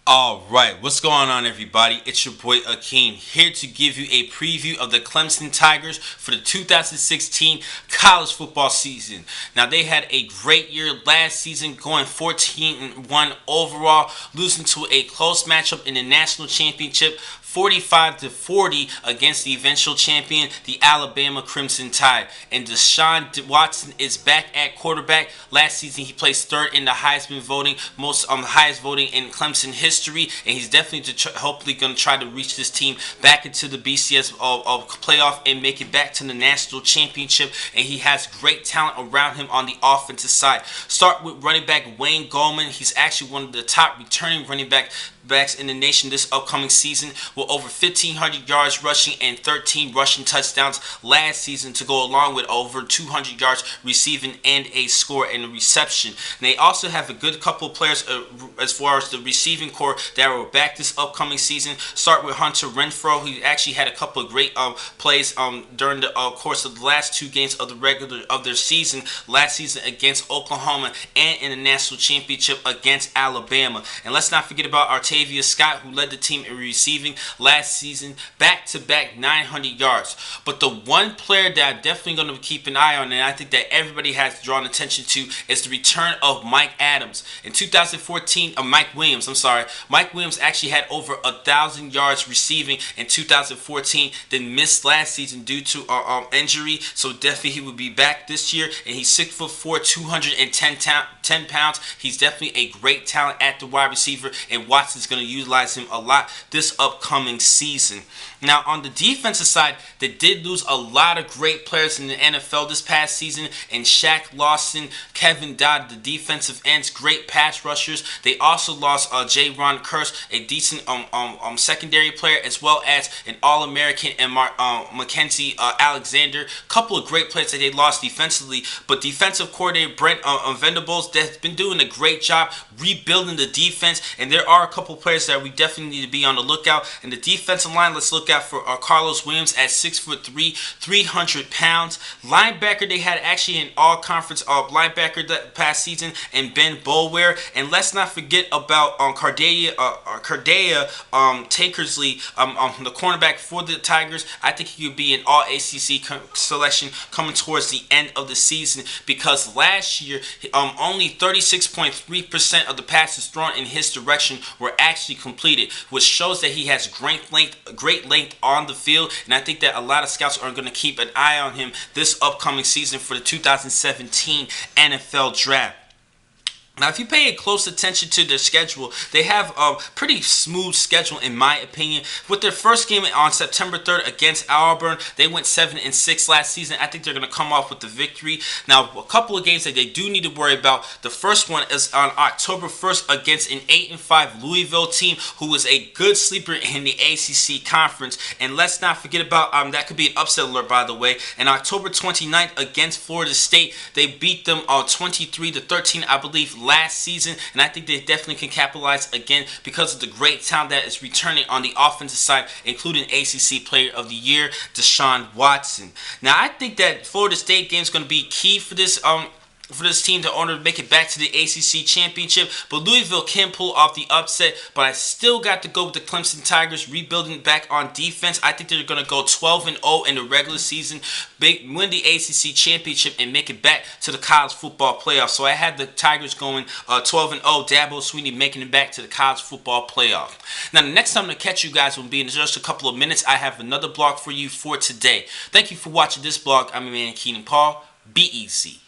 Alright, what's going on everybody? It's your boy Akeem here to give you a preview of the Clemson Tigers for the 2016 college football season. Now they had a great year last season, going 14-1 overall, losing to a close matchup in the national championship 45-40 against the eventual champion, the Alabama Crimson Tide. And Deshaun Watson is back at quarterback. Last season he placed third in the Heisman voting, most highest voting in Clemson history, and he's definitely hopefully going to try to reach this team back into the BCS playoff and make it back to the national championship. And he has great talent around him on the offensive side. Start with running back Wayne Gallman. He's actually one of the top returning running backs in the nation this upcoming season, with over 1,500 yards rushing and 13 rushing touchdowns last season, to go along with over 200 yards receiving and a score and a reception. And they also have a good couple of players as far as the receiving core that are back this upcoming season. Start with Hunter Renfrow, who actually had a couple of great plays during the course of the last two games of their season last season against Oklahoma and in the national championship against Alabama. And let's not forget about Artavius Scott, who led the team in receiving last season, back-to-back 900 yards. But the one player that I'm definitely going to keep an eye on, and I think that everybody has drawn attention to, is the return of Mike Adams. In 2014, Mike Williams, I'm sorry. Mike Williams actually had over 1,000 yards receiving in 2014, then missed last season due to injury. So definitely he will be back this year, and he's 6'4", 210 pounds. He's definitely a great talent at the wide receiver, and Watson's going to utilize him a lot this upcoming season. Now, on the defensive side, they did lose a lot of great players in the NFL this past season, and Shaq Lawson, Kevin Dodd, the defensive ends, great pass rushers. They also lost J-Ron Curse, a decent secondary player, as well as an All-American, and Mackenzie Alexander. Couple of great players that they lost defensively, but defensive coordinator Brent Venables has been doing a great job rebuilding the defense, and there are a couple players that we definitely need to be on the lookout. In the defensive line, let's look out for Carlos Williams at 6'3", 300 pounds. Linebacker, they had actually an all-conference linebacker that past season, and Ben Boulware. And let's not forget about Cardea Tankersley, the cornerback for the Tigers. I think he could be an all-ACC selection coming towards the end of the season, because last year only 36.3% of the passes thrown in his direction were actually completed, which shows that he has great length on the field. And I think that a lot of scouts are going to keep an eye on him this upcoming season for the 2017 NFL Draft. Now, if you pay close attention to their schedule, they have a pretty smooth schedule in my opinion. With their first game on September 3rd against Auburn, they went 7-6 last season. I think they're going to come off with the victory. Now, a couple of games that they do need to worry about. The first one is on October 1st against an 8-5 Louisville team, who is a good sleeper in the ACC conference. And let's not forget about, that could be an upset alert, by the way. And October 29th against Florida State, they beat them 23-13, I believe, last season, and I think they definitely can capitalize again because of the great talent that is returning on the offensive side, including ACC Player of the Year, Deshaun Watson. Now, I think that Florida State game is going to be key for this team to order to make it back to the ACC championship. But Louisville can pull off the upset, but I still got to go with the Clemson Tigers, rebuilding back on defense. I think they're going to go 12-0 in the regular season, win the ACC championship, and make it back to the college football playoff. So I had the Tigers going 12-0, Dabo Swinney making it back to the college football playoff. Now, the next time to catch you guys will be in just a couple of minutes. I have another blog for you for today. Thank you for watching this blog. I'm your man, Keenan Paul. Be easy.